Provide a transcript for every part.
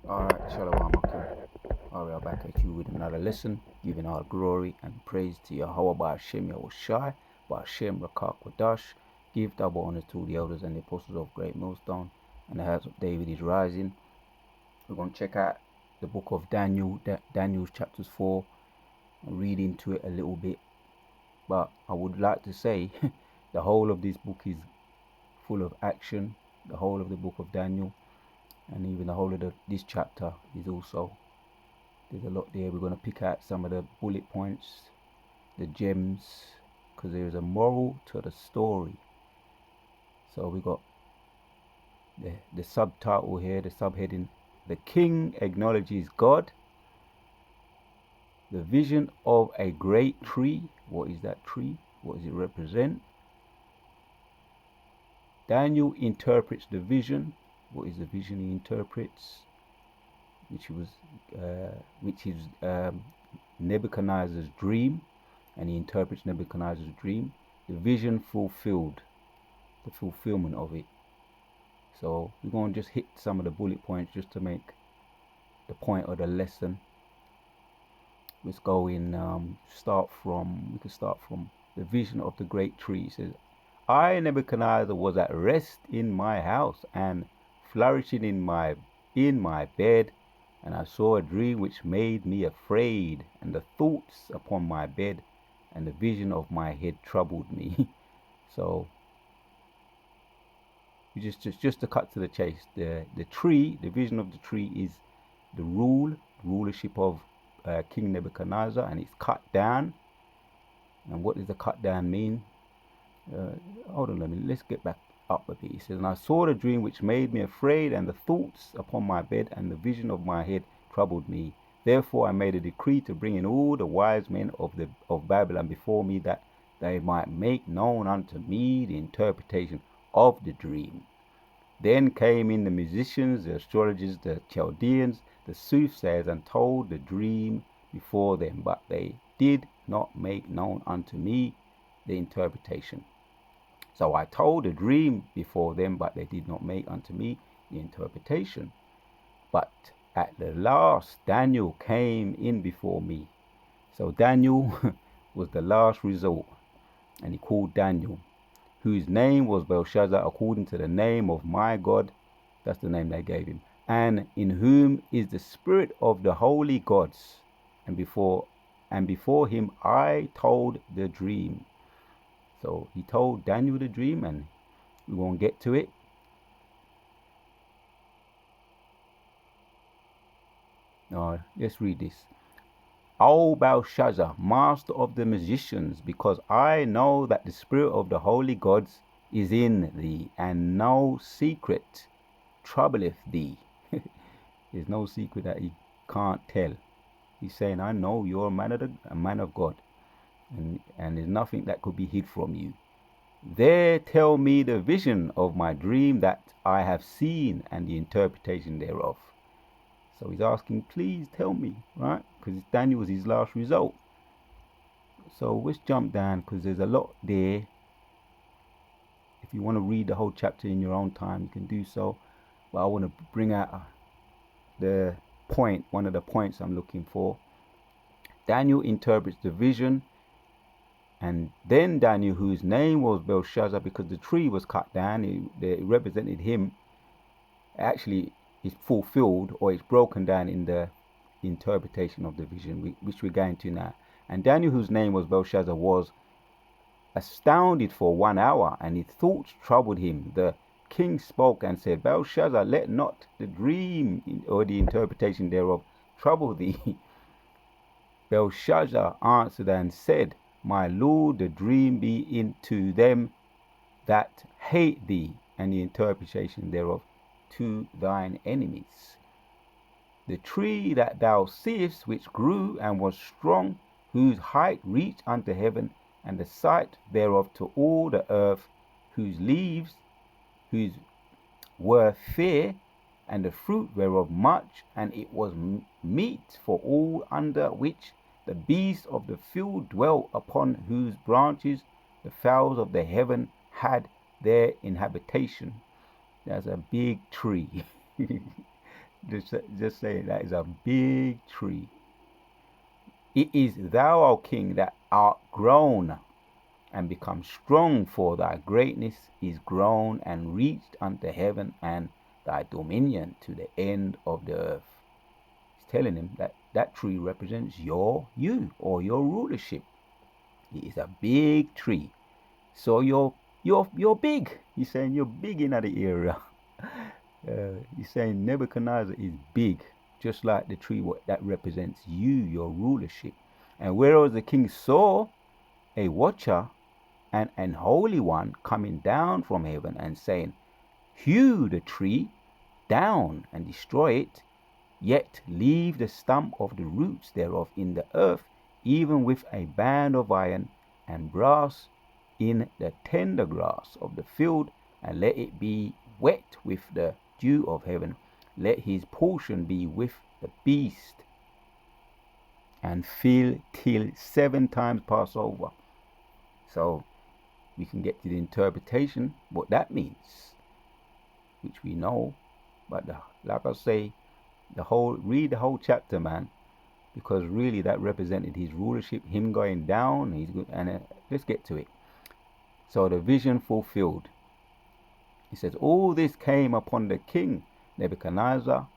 Alright, Shalom Akim. We are back at you with another lesson, giving our glory and praise to Yahweh Ba'Shem Yahushai, Ba'Shem Rakak Wadash. Give double honor to the elders and the apostles of Great Millstone, and the house of David is rising. We're going to check out the book of Daniel, Daniel's chapters 4, and read into it a little bit. But I would like to say the whole of this book is full of action, the whole of the book of Daniel. And even the whole of this chapter is also, there's a lot there. We're going to pick out some of the bullet points, the gems, because there is a moral to the story. So we got the subtitle here, the subheading, The King Acknowledges God. The vision of a great tree. What is that tree? What does it represent? Daniel interprets the vision. What is the vision he interprets? Which is Nebuchadnezzar's dream, and he interprets Nebuchadnezzar's dream. The vision fulfilled, the fulfillment of it. So we're going to just hit some of the bullet points just to make the point of the lesson. Let's go in. We can start from the vision of the great tree. It says, I, Nebuchadnezzar, was at rest in my house and flourishing in my bed, and I saw a dream which made me afraid, and the thoughts upon my bed and the vision of my head troubled me. So just to cut to the chase, the tree, the vision of the tree is the rulership of King Nebuchadnezzar, and it's cut down. And what does the cut down mean? Hold on, let's get back up a bit. He says, and I saw the dream which made me afraid, and the thoughts upon my bed and the vision of my head troubled me. Therefore I made a decree to bring in all the wise men of Babylon before me, that they might make known unto me the interpretation of the dream. Then came in the musicians, the astrologers, the Chaldeans, the soothsayers, and told the dream before them, but they did not make known unto me the interpretation. So I told the dream before them, but they did not make unto me the interpretation. But at the last Daniel came in before me. So Daniel was the last resort, and he called Daniel, whose name was Belshazzar, according to the name of my God. That's the name they gave him. And in whom is the spirit of the holy gods. And before him I told the dream. So he told Daniel the dream, and we won't get to it. No, let's read this. O Belshazzar, master of the magicians, because I know that the spirit of the holy gods is in thee, and no secret troubleth thee. There's no secret that he can't tell. He's saying, I know you're a man of God, and there's nothing that could be hid from you. There tell me the vision of my dream that I have seen, and the interpretation thereof. So he's asking, please tell me, right? Because Daniel was his last result. So let's jump down, because there's a lot there. If you want to read the whole chapter in your own time, you can do so. But I want to bring out one of the points I'm looking for. Daniel interprets the vision, and then Daniel, whose name was Belshazzar, because the tree was cut down, it represented him, actually is fulfilled, or it's broken down in the interpretation of the vision, which we're going to now. And Daniel, whose name was Belshazzar, was astounded for 1 hour, and his thoughts troubled him. The king spoke and said, Belshazzar, let not the dream or the interpretation thereof trouble thee. Belshazzar answered and said, my lord, the dream be into them that hate thee, and the interpretation thereof to thine enemies. The tree that thou seest, which grew and was strong, whose height reached unto heaven, and the sight thereof to all the earth, whose leaves, whose were fair, and the fruit whereof much, and it was meat for all, under which the beasts of the field dwelt, upon whose branches the fowls of the heaven had their inhabitation. That's a big tree. Just say that is a big tree. It is thou, O king, that art grown and become strong, for thy greatness is grown and reached unto heaven, and thy dominion to the end of the earth. He's telling him that that tree represents you or your rulership. It is a big tree. So you're big. He's saying you're big in the area. He's saying Nebuchadnezzar is big, just like the tree that represents you, your rulership. And whereas the king saw a watcher and an holy one coming down from heaven and saying, hew the tree down and destroy it, yet leave the stump of the roots thereof in the earth, even with a band of iron and brass in the tender grass of the field, and let it be wet with the dew of heaven. Let his portion be with the beast, and fill till 7 times pass over. So we can get to the interpretation, what that means, which we know. But like I say, read the whole chapter, man, because really that represented his rulership, him going down. He's good, and let's get to it. So the vision fulfilled. He says, all this came upon the king Nebuchadnezzar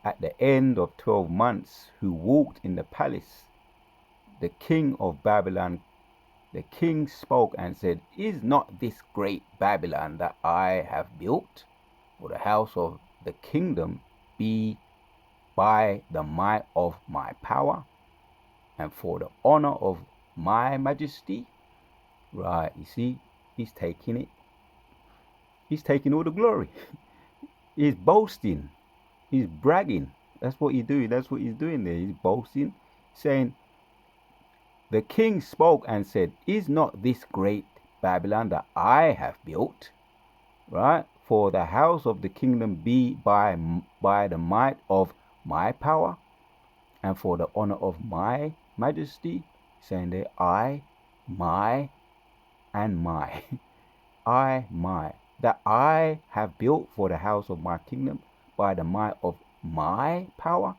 at the end of 12 months, who walked in the palace, the king of Babylon. The king spoke and said, is not this great Babylon that I have built for the house of the kingdom be by the might of my power and for the honor of my majesty? Right, you see, he's taking it. He's taking all the glory. He's boasting. He's bragging. That's what he's doing. That's what he's doing there. He's boasting, saying, the king spoke and said, is not this great Babylon that I have built, right, for the house of the kingdom be by the might of my power and for the honor of my majesty? Saying there, I, my, and my. I, my. That I have built for the house of my kingdom by the might of my power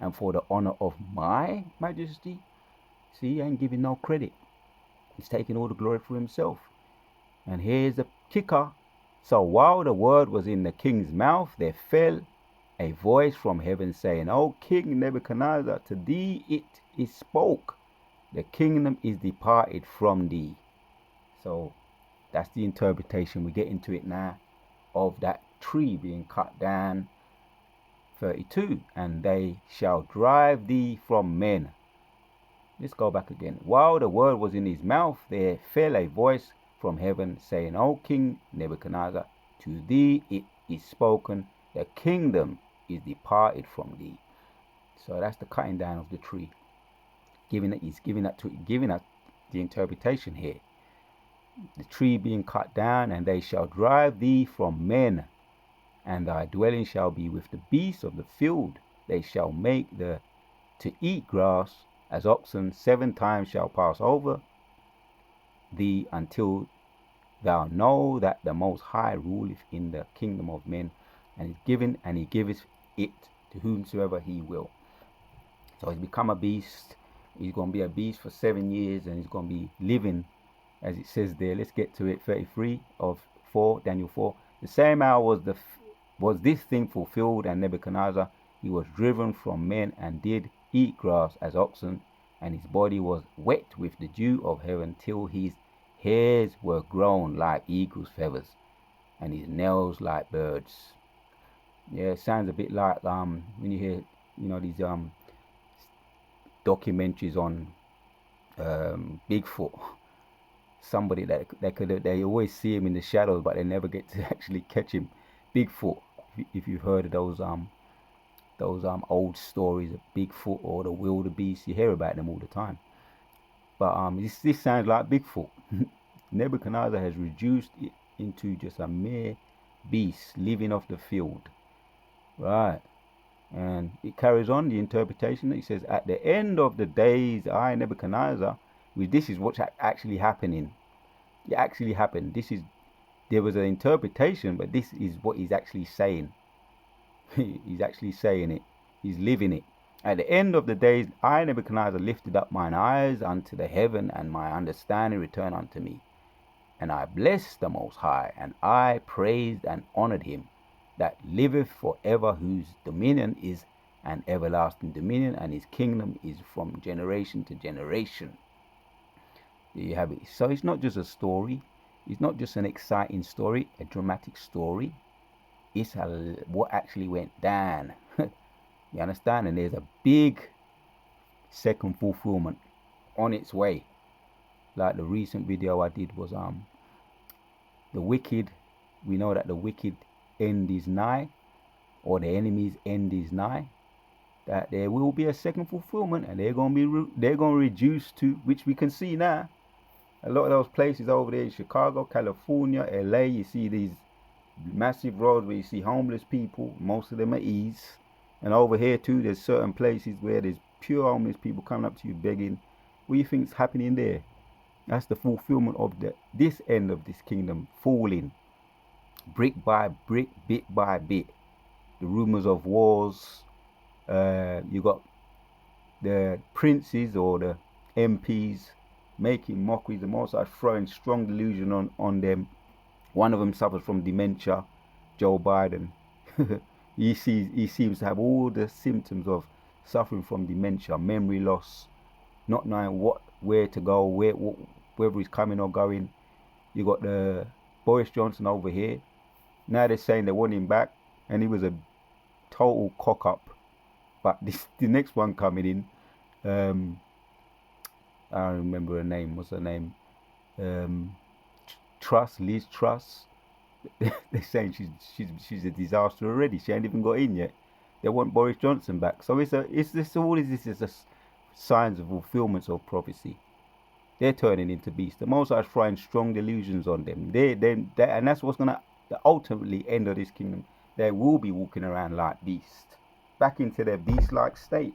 and for the honor of my majesty. See, he ain't giving no credit. He's taking all the glory for himself. And here's the kicker. So while the word was in the king's mouth, there fell a voice from heaven saying, O King Nebuchadnezzar, to thee it is spoke, the kingdom is departed from thee. So that's the interpretation. We get into it now of that tree being cut down. 32, and they shall drive thee from men. Let's go back again. While the word was in his mouth, there fell a voice from heaven saying, O King Nebuchadnezzar, to thee it is spoken, the kingdom is departed from thee. So that's the cutting down of the tree. Giving us the interpretation here. The tree being cut down, and they shall drive thee from men, and thy dwelling shall be with the beasts of the field. They shall make to eat grass as oxen. 7 times shall pass over thee, until thou know that the Most High ruleth in the kingdom of men, and he giveth it to whomsoever he will. So he's become a beast. He's going to be a beast for 7 years, and he's going to be living, as it says there. Let's get to it. 33 of 4, Daniel 4. The same hour was this thing fulfilled, and Nebuchadnezzar, he was driven from men and did eat grass as oxen, and his body was wet with the dew of heaven, till his hairs were grown like eagle's feathers, and his nails like birds. Yeah, it sounds a bit like when you hear, these documentaries on Bigfoot. Somebody that they always see him in the shadows, but they never get to actually catch him. Bigfoot. If you've heard of those old stories of Bigfoot or the wildebeest, you hear about them all the time. But this sounds like Bigfoot. Nebuchadnezzar has reduced it into just a mere beast living off the field, right? And it carries on the interpretation. It says, at the end of the days, I, Nebuchadnezzar, this is what's actually happening. It actually happened. There was an interpretation, but this is what he's actually saying. He's actually saying it. He's living it. At the end of the days, I, Nebuchadnezzar, lifted up mine eyes unto the heaven, and my understanding returned unto me. And I blessed the Most High, and I praised and honored him that liveth for ever, whose dominion is an everlasting dominion, and his kingdom is from generation to generation. There you have it. So it's not just a story. It's not just an exciting story, a dramatic story. It's what actually went down. You understand? And there's a big second fulfillment on its way. Like the recent video I did was the wicked. We know that the wicked end is nigh, or the enemy's end is nigh. That there will be a second fulfillment, and they're gonna reduce to, which we can see now. A lot of those places over there in Chicago, California, LA, you see these massive roads where you see homeless people. Most of them are ease. And over here too, there's certain places where there's pure homeless people coming up to you begging. What do you think's happening there? That's the fulfillment of this end of this kingdom falling, brick by brick, bit by bit. The rumors of wars. You got the princes or the MPs making mockeries. The Most High throwing strong delusion on them. One of them suffers from dementia, Joe Biden. he seems to have all the symptoms of suffering from dementia, memory loss, not knowing where to go, whether he's coming or going. You got the Boris Johnson over here. Now they're saying they want him back, and he was a total cock up. But the next one coming in, I don't remember her name. What's her name? Liz Truss. They're saying she's a disaster already. She ain't even got in yet. They want Boris Johnson back. So all this is just signs of fulfillments of prophecy. They're turning into beasts. The Most High is throwing strong delusions on them. And that's what's gonna ultimately end of this kingdom. They will be walking around like beasts, back into their beast-like state.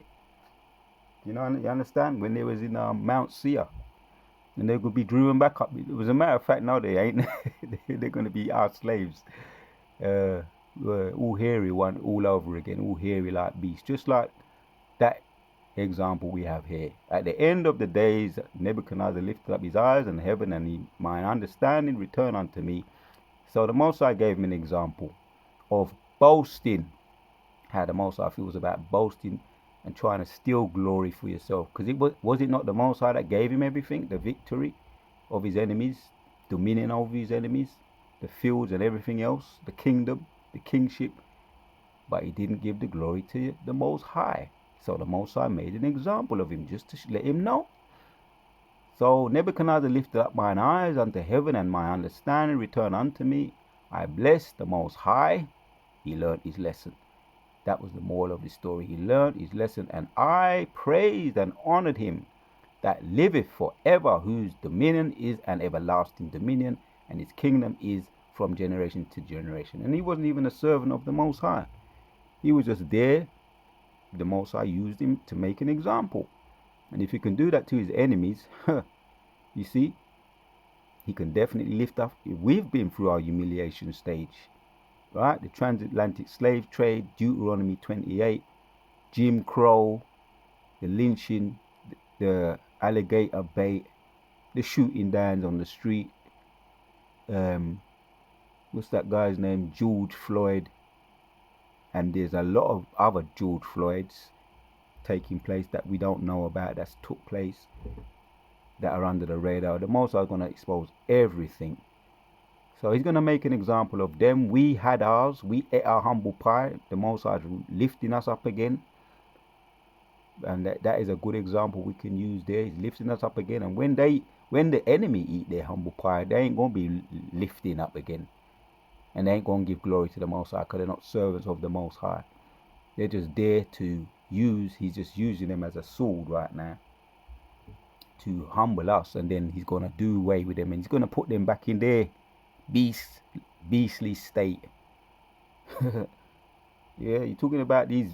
You understand? When they was in Mount Seir, and they could be driven back up. It was a matter of fact, now they ain't. They're going to be our slaves. All hairy one all over again, all hairy like beasts. Just like that example we have here. At the end of the days, Nebuchadnezzar lifted up his eyes in heaven, and my understanding returned unto me. So the Most High gave me an example of boasting. How the Most High feels about boasting and trying to steal glory for yourself. Because was it not the Most High that gave him everything? The victory of his enemies, dominion over his enemies, the fields and everything else, the kingdom, the kingship. But he didn't give the glory to the Most High. So the Most High made an example of him just to let him know. So Nebuchadnezzar lifted up mine eyes unto heaven, and my understanding returned unto me. I blessed the Most High. He learned his lesson. That was the moral of the story. He learned his lesson, and I praised and honored him that liveth forever, whose dominion is an everlasting dominion, and his kingdom is from generation to generation. And he wasn't even a servant of the Most High. He was just there. The Most High used him to make an example. And if he can do that to his enemies, you see, he can definitely lift up. We've been through our humiliation stage. Right? The transatlantic slave trade, Deuteronomy 28, Jim Crow, the lynching, the alligator bait, the shooting downs on the street. What's that guy's name? George Floyd. And there's a lot of other George Floyds taking place that we don't know about, that's took place, that are under the radar. The Most High is going to expose everything. So he's going to make an example of them. We had ours. We ate our humble pie. The Most High is lifting us up again. And that is a good example we can use there. He's lifting us up again. And when the enemy eat their humble pie, they ain't going to be lifting up again. And they ain't going to give glory to the Most High, because they're not servants of the Most High. They're just there to use. He's just using them as a sword right now to humble us. And then he's going to do away with them. And he's going to put them back in there. Beastly state. Yeah, you're talking about these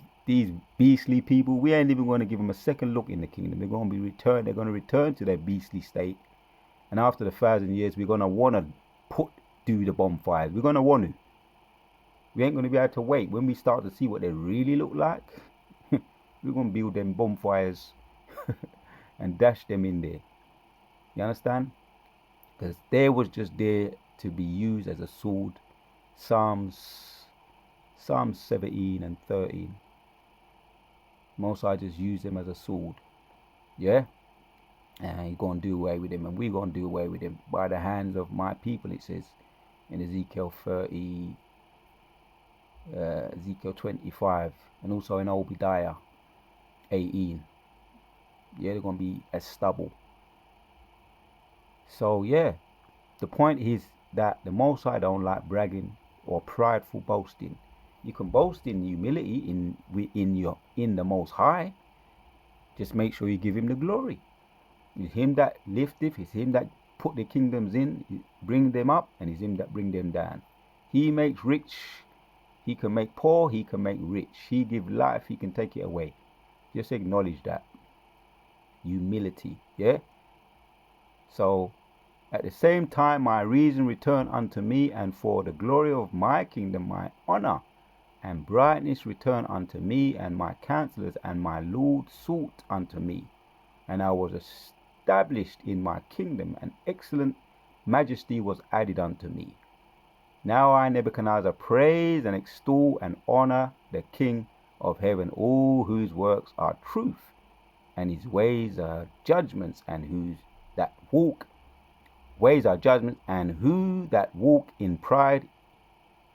beastly people. We ain't even going to give them a second look in the kingdom. They're going to be returned. They're going to return to their beastly state. And after the 1,000 years, we're going to want to do the bonfires. We're going to want to. We ain't going to be able to wait. When we start to see what they really look like, we're going to build them bonfires and dash them in there. You understand? Because they was just there to be used as a sword. Psalms 17 and 13. Most I just use them as a sword. Yeah? And you're going to do away with them. And we're going to do away with them by the hands of my people, it says in Ezekiel 30, Ezekiel 25, and also in Obadiah 18. Yeah, they're going to be as stubble. So, yeah, the point is that the Most High don't like bragging or prideful boasting. You can boast in humility in the Most High. Just make sure you give him the glory. It's him that lifteth, it's him that put the kingdoms in, bring them up, and it's him that bring them down. He makes rich, he can make poor, he can make rich. He give life, he can take it away. Just acknowledge that. Humility, yeah? So, at the same time, my reason return unto me, and for the glory of my kingdom, my honor and brightness return unto me, and my counselors and my Lord sought unto me. And I was established in my kingdom, and excellent majesty was added unto me. Now I, Nebuchadnezzar, praise and extol and honor the King of heaven, all whose works are truth, and his ways are judgments, and who that walk in pride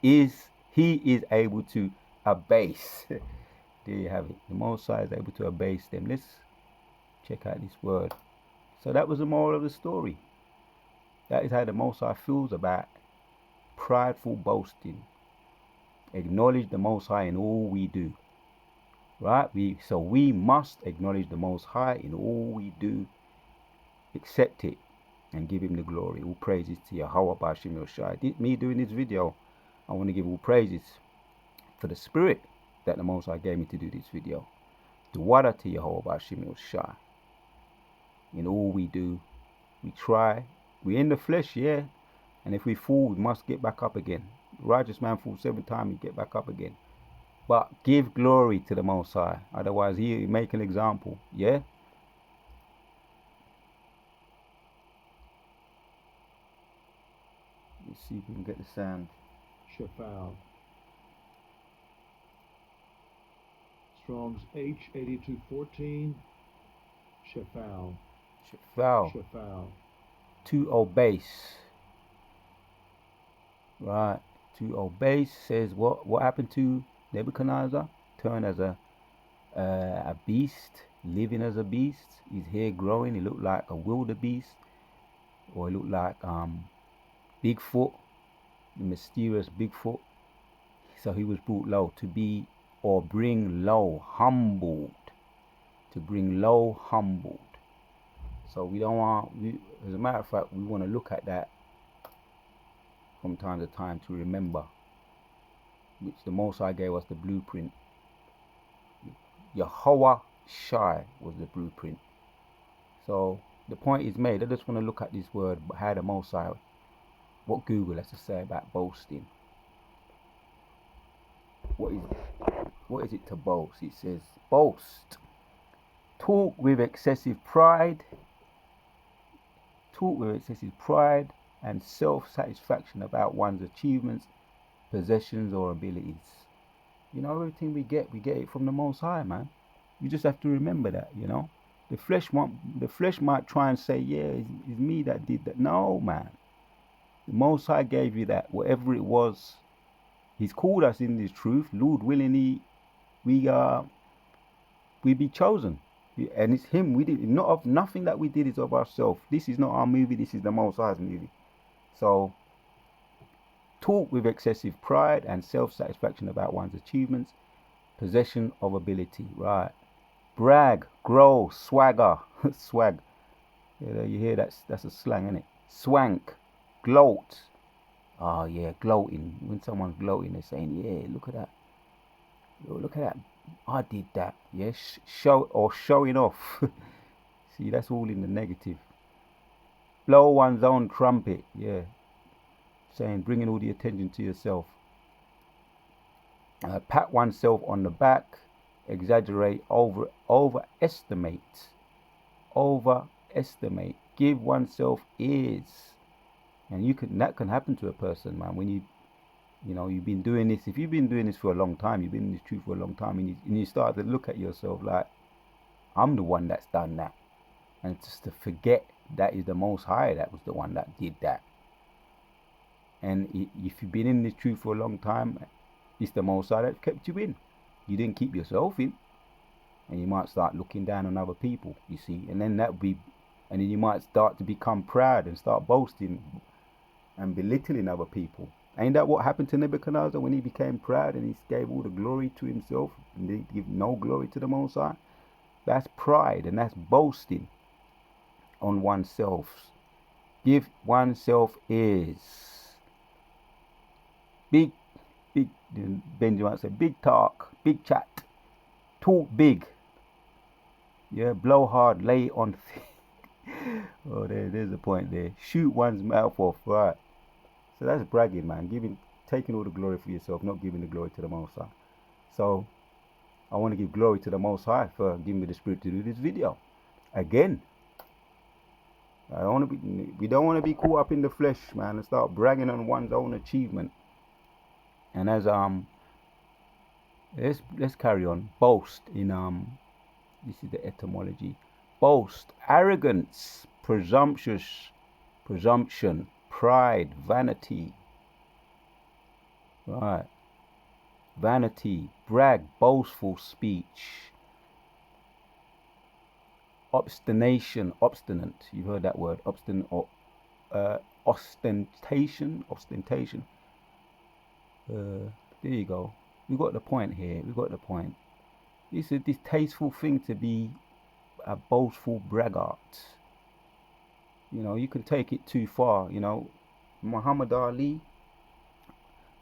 is able to abase. There you have it. The Most High is able to abase them. Let's check out this word. So that was the moral of the story. That is how the Most High feels about prideful boasting. Acknowledge the Most High in all we do. Right? So we must acknowledge the Most High in all we do. Accept it and give him the glory. All praises to Yahweh Bashim Yoshai. Me doing this video, I want to give all praises for the spirit that the Most High gave me to do this video. The water to Yahweh Bashim Yoshai. In all we do, we try. We're in the flesh, yeah. And if we fall, we must get back up again. The righteous man falls 7 times, he get back up again. But give glory to the Most High. Otherwise, he make an example, yeah. Let's see if we can get the sound. Shafal. Strong's H8214. Shafal. Shafal. To obase. Right. To obase says what happened to Nebuchadnezzar? Turned as a beast, living as a beast. His hair growing. He looked like a wildebeest, or he looked like Bigfoot, the mysterious Bigfoot. So he was brought low to be, or bring low, humbled. To bring low, humbled. So we don't want, as a matter of fact, we want to look at that from time to time to remember, which the Most High gave us the blueprint. Yahweh Shai was the blueprint. So the point is made. I just want to look at this word, how the Most High, what Google has to say about boasting. What is it to boast? It says, boast. Talk with excessive pride. Talk with excessive pride and self-satisfaction about one's achievements, possessions, or abilities. You know, everything we get it from the Most High, man. You just have to remember that, you know. The flesh might try and say, yeah, it's me that did that. No, man. The Most High gave you that, whatever it was. He's called us in this truth. Lord willing, we be chosen. And it's him. We did nothing that we did is of ourselves. This is not our movie. This is the Most High's movie. So, talk with excessive pride and self-satisfaction about one's achievements, possession of ability. Right. Brag, grow, swagger, swag. You hear that's a slang, isn't it? Swank, gloat. Oh yeah, gloating. When someone's gloating, they're saying, "Yeah, look at that. Look at that. I did that." Yeah, showing off. See, that's all in the negative. Blow one's own trumpet. Yeah, saying bringing all the attention to yourself. Pat oneself on the back, exaggerate, overestimate, give oneself ears. And that can happen to a person, man, when you've been doing this. If you've been doing this for a long time, you've been in this truth for a long time, and you start to look at yourself like, I'm the one that's done that. And just to forget that is the Most High that was the one that did that. And if you've been in this truth for a long time, it's the Most High that kept you in. You didn't keep yourself in. And you might start looking down on other people, you see. And then and then you might start to become proud and start boasting and belittling other people. Ain't that what happened to Nebuchadnezzar when he became proud and he gave all the glory to himself and didn't give no glory to the Most High? That's pride and that's boasting on oneself. Give oneself ears. Big, Benjamin said, big talk, big chat, talk big. Yeah, blow hard, lay on thick. Oh, there's a point there. Shoot one's mouth off, right? So that's bragging, man. Taking all the glory for yourself, not giving the glory to the Most High. So I want to give glory to the Most High for giving me the spirit to do this video. Again, we don't want to be caught up in the flesh, man, and start bragging on one's own achievement. And as let's carry on. Boast in this is the etymology. Boast, arrogance, presumption, pride, vanity. Right. Vanity, brag, boastful speech. Obstination, obstinate. You heard that word, ostentation. There you go. We got the point here. It's a distasteful thing to be a boastful braggart. You can take it too far. Muhammad Ali,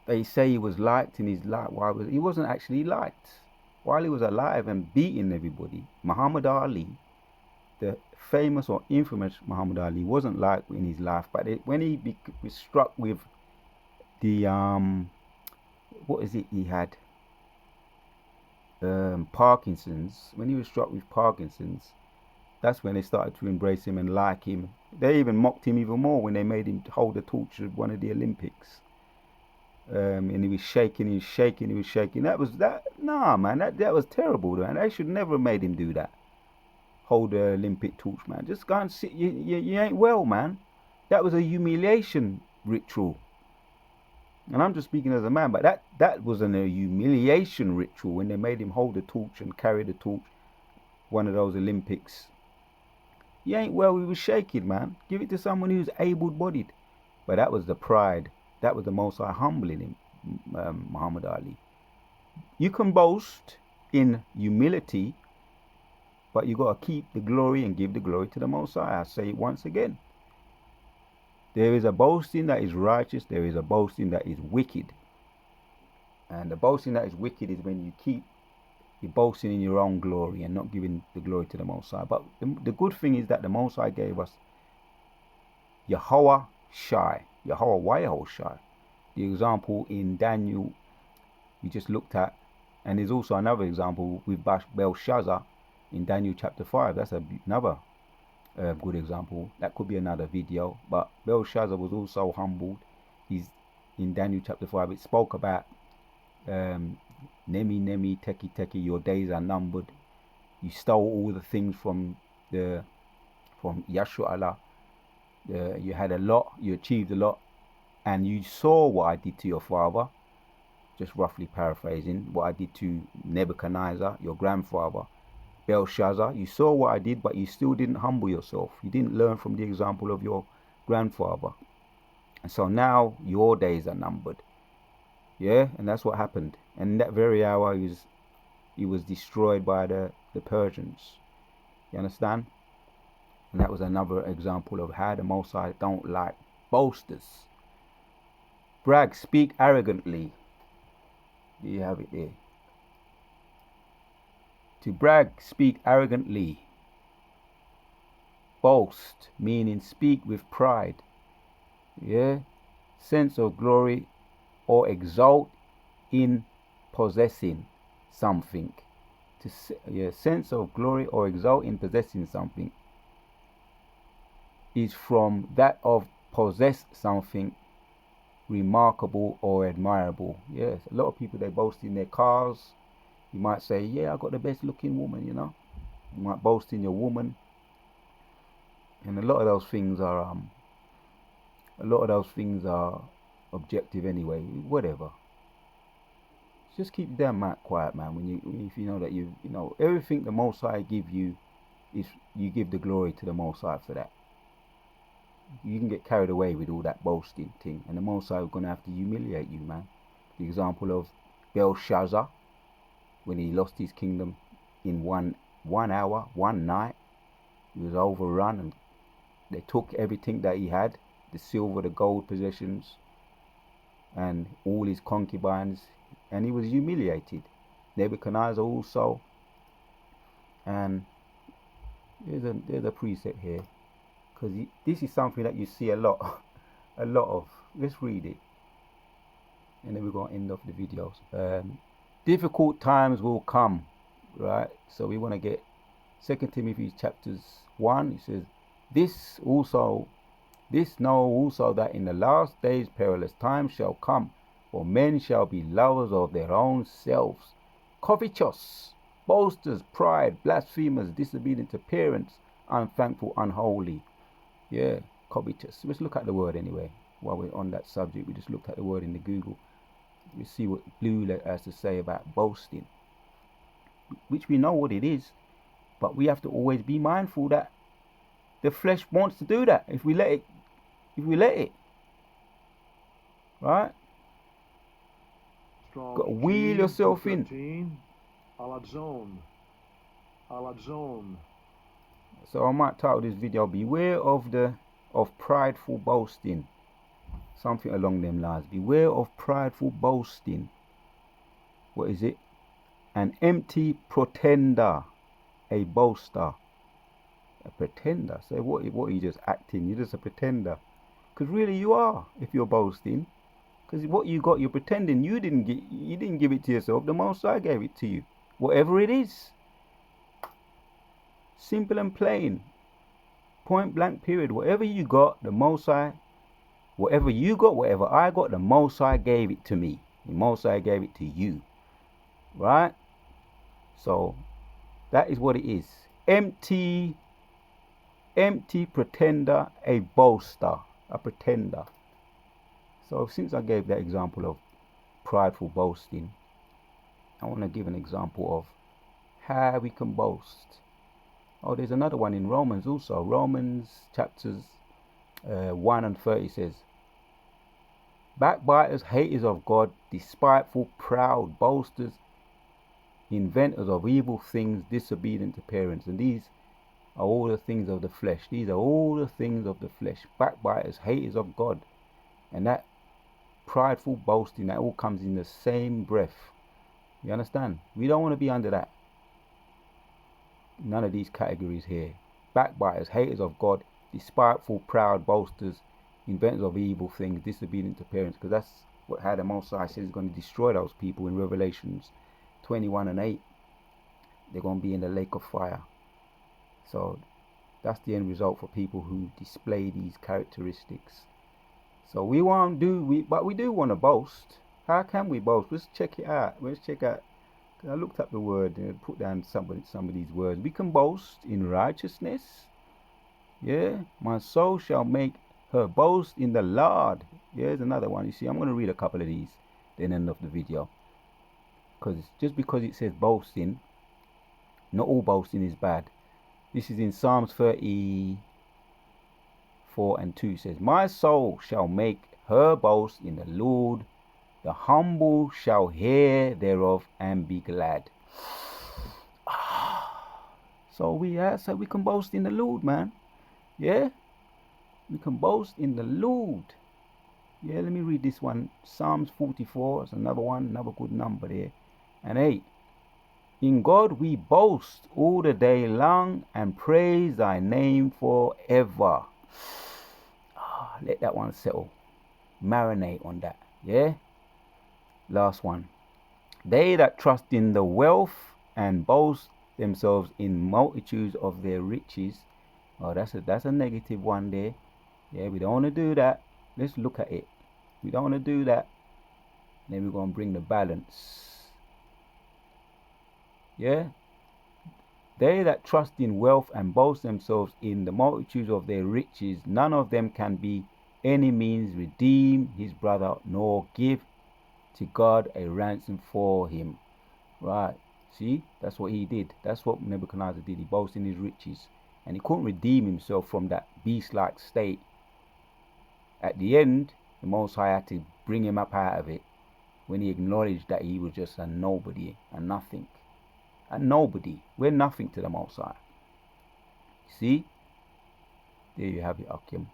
they say he was liked in his life. He wasn't actually liked while he was alive and beating everybody. Muhammad Ali, the famous or infamous Muhammad Ali, wasn't liked in his life, but when he was struck with the what is it he had? Parkinson's. When he was struck with Parkinson's, that's when they started to embrace him and like him. They even mocked him even more when they made him hold the torch at one of the Olympics. And he was shaking. Nah, man, that was terrible, man. They should never have made him do that. Hold the Olympic torch, man. Just go and sit. You ain't well, man. That was a humiliation ritual. And I'm just speaking as a man, but that wasn't a humiliation ritual when they made him hold the torch and carry the torch, one of those Olympics. You ain't well, he was shaking, man. Give it to someone who's able-bodied. But that was the pride. That was the Most High humbling him, Muhammad Ali. You can boast in humility, but you got to keep the glory and give the glory to the Most High. I say it once again. There is a boasting that is righteous. There is a boasting that is wicked. And the boasting that is wicked is when you're boasting in your own glory and not giving the glory to the Most High. But the good thing is that the Most High gave us Yahweh Shai. The example in Daniel we just looked at. And there's also another example with Belshazzar in Daniel chapter 5. That's another good example. That could be another video. But Belshazzar was also humbled. He's in Daniel chapter 5. It spoke about Nemi, Teki, your days are numbered. You stole all the things from Yahshua Allah. You had a lot, you achieved a lot, and you saw what I did to your father. Just roughly paraphrasing, what I did to Nebuchadnezzar, your grandfather. Belshazzar, you saw what I did, but you still didn't humble yourself. You didn't learn from the example of your grandfather. And so now your days are numbered. Yeah, and that's what happened. And in that very hour, he was destroyed by the Persians. You understand? And that was another example of how the Most High don't like boasters. Brag, speak arrogantly. You have it there. To brag, speak arrogantly. Boast, meaning speak with pride. Yeah? Sense of glory or exalt in possessing something. Sense of glory or exult in possessing something is from that of possess something remarkable or admirable. Yes, a lot of people, they boast in their cars. You might say, yeah, I got the best looking woman, you know. You might boast in your woman. And a lot of those things are objective anyway. Whatever. Just keep your damn mouth quiet, man. If you know that you know everything the Most High give you, is you give the glory to the Most High for that. You can get carried away with all that boasting thing, and the Most High is gonna have to humiliate you, man. The example of Belshazzar, when he lost his kingdom in one hour, one night, he was overrun, and they took everything that he had, the silver, the gold possessions, and all his concubines, and he was humiliated. Nebuchadnezzar also. And there's a precept here, because this is something that you see a lot of. Let's read it, and then we're going to end off the videos. Difficult times will come, right? So we want to get 2 Timothy chapters 1. It says, this know also that in the last days perilous times shall come, for men shall be lovers of their own selves, covetous, boasters, pride, blasphemers, disobedient to parents, unthankful, unholy. Yeah, covetous. Let's look at the word anyway. While we're on that subject, we just looked at the word in the Google. We see what Blue has to say about boasting, which we know what it is, but we have to always be mindful that the flesh wants to do that if we let it. Right? Got to wheel yourself in. Aladzone. So I might title this video, Beware of Prideful Boasting. Something along them lines. Beware of prideful boasting. What is it? An empty pretender. A boaster. A pretender. So what are you just acting? You're just a pretender. Because really you are, if you're boasting. Because what you got, you're pretending. You didn't give it to yourself. The Most High gave it to you. Whatever it is. Simple and plain. Point blank period. Whatever you got, the Most High. Whatever you got, whatever I got, the Most High gave it to me. The Most High gave it to you. Right? So that is what it is. Empty pretender, a boaster, a pretender. So since I gave that example of prideful boasting, I want to give an example of how we can boast. Oh, there's another one in Romans also. Romans chapters 1 and 30 says, backbiters, haters of God, despiteful, proud, boasters, inventors of evil things, disobedient to parents. And these are all the things of the flesh. These are all the things of the flesh. Backbiters, haters of God. And that prideful boasting, that all comes in the same breath. You understand? We don't want to be under that. None of these categories here. Backbiters, haters of God, despiteful, proud, boasters, inventors of evil things, disobedient to parents. Because that's how the Most High says is going to destroy those people in Revelations 21 and 8. They're going to be in the lake of fire. So that's the end result for people who display these characteristics. So we won't do, but we do want to boast. How can we boast? Let's check it out. I looked up the word and put down some of these words. We can boast in righteousness. Yeah, my soul shall make her boast in the Lord. Yeah, there's another one. You see, I'm going to read a couple of these, then end of the video. Because just because it says boasting, not all boasting is bad. This is in Psalms 34 and 2. It says, my soul shall make her boast in the Lord. The humble shall hear thereof and be glad. So we can boast in the Lord, man. Yeah? We can boast in the Lord. Yeah, let me read this one. Psalms 44 is another one, another good number there. And 8. In God we boast all the day long and praise thy name forever. Let that one settle. Marinate on that. Yeah? Last one. They that trust in the wealth and boast themselves in multitudes of their riches. Oh, that's a negative one there. Yeah, we don't want to do that. Let's look at it. We don't want to do that. Then we're going to bring the balance. Yeah. They that trust in wealth and boast themselves in the multitudes of their riches, none of them can by any means redeem his brother, nor give to God a ransom for him. Right. See, that's what he did. That's what Nebuchadnezzar did. He boasted in his riches, and he couldn't redeem himself from that beast-like state. At the end, the Most High had to bring him up out of it when he acknowledged that he was just a nobody and nothing. A nobody. We're nothing to the Most High. See? There you have it, Akim.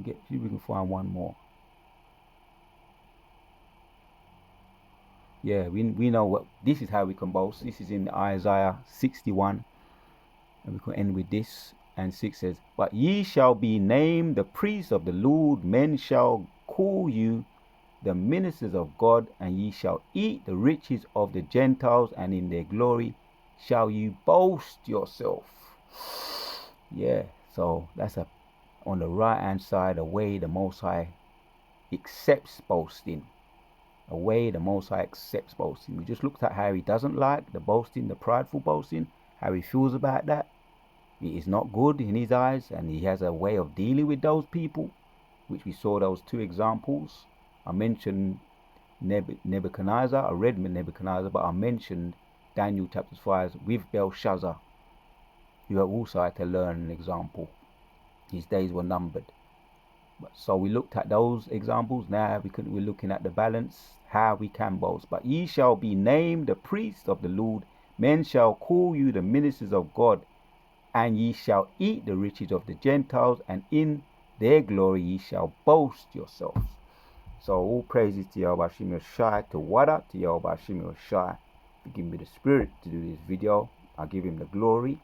See if we can find one more. Yeah, we know what this is how we can boast. This is in Isaiah 61. And we can end with this. And 6 says, But ye shall be named the priests of the Lord, men shall call you the ministers of God, and ye shall eat the riches of the Gentiles, and in their glory shall you boast yourself. Yeah, so that's on the right hand side, a way the Most High accepts boasting. A way the Most High accepts boasting. We just looked at how he doesn't like the boasting, the prideful boasting, how he feels about that. It is not good in his eyes, and he has a way of dealing with those people, which we saw those two examples. I mentioned Nebuchadnezzar, I read Nebuchadnezzar, but I mentioned Daniel chapter 5 with Belshazzar, who also had to learn an example. His days were numbered. So we looked at those examples. Now we're looking at the balance, how we can boast. But ye shall be named the priests of the Lord, men shall call you the ministers of God, and ye shall eat the riches of the Gentiles, and in their glory ye shall boast yourselves. So all praises to Yahweh Shimei Shai, to Wada, to Yahweh Shimei Shai. Give me the spirit to do this video. I give him the glory.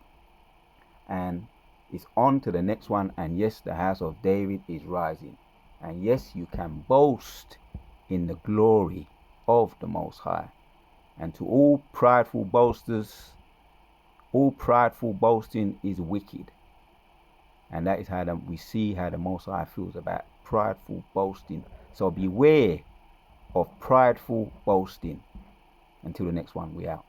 And it's on to the next one. And yes, the house of David is rising. And yes, you can boast in the glory of the Most High. And to all prideful boasters, all prideful boasting is wicked. And that is how we see how the Most High feels about prideful boasting. So beware of prideful boasting. Until the next one, we out.